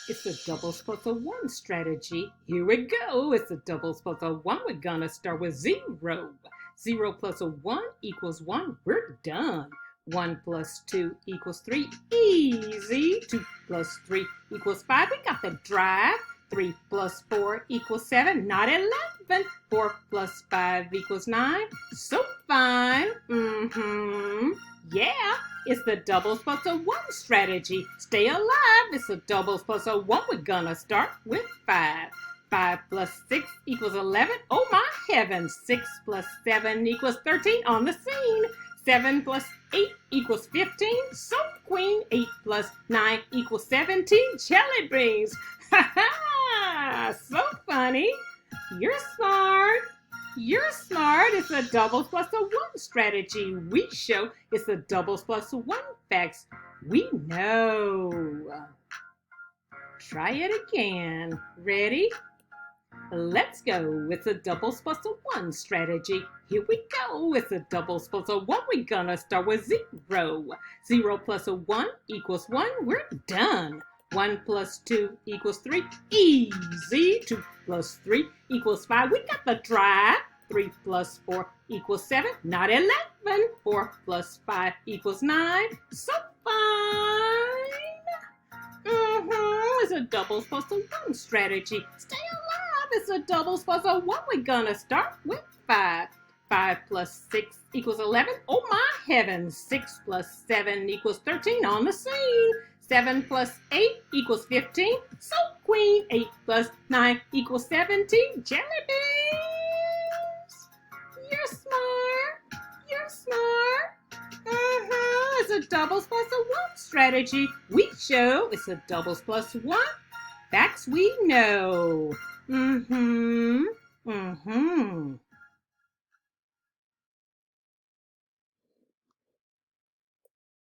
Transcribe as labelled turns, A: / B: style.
A: It's the doubles plus a one strategy. Here we go. It's the doubles plus a one. We're gonna start with zero. Zero plus a one equals one. We're done. One plus two equals three. Easy. Two plus three equals five. We got the drive. Three plus four equals seven. Not 11. Four plus five equals nine. So fine. Yeah, it's the doubles plus a one strategy. Stay alive. It's the doubles plus a one. We're gonna start with five. 5 plus 6 equals 11. Oh my heavens. 6 plus 7 equals 13 on the scene. 7 plus 8 equals 15. So queen. 8 plus 9 equals 17. Jelly beans. Ha ha! So funny. You're smart. You're smart. It's a doubles plus a one strategy. We show it's the doubles plus one facts. We know. Try it again. Ready? Let's go. It's a doubles plus a one strategy. Here we go. It's a doubles plus a one. We're gonna start with zero. 0 plus a one equals one. We're done. 1 plus 2 equals 3. Easy. 2 plus 3 equals 5. We got the drive. 3 plus 4 equals 7. Not 11. 4 plus 5 equals 9. So fine. It's a doubles plus a one strategy. Stay alive. It's a doubles plus a one. We're gonna start with 5. 5 plus 6 equals 11. Oh my heavens. 6 plus 7 equals 13 on the scene. 7 plus 8 equals 15. So queen. 8 plus 9 equals 17. Jelly beans. You're smart. You're smart. It's a doubles plus a one strategy. We show it's a doubles plus one. Facts we know.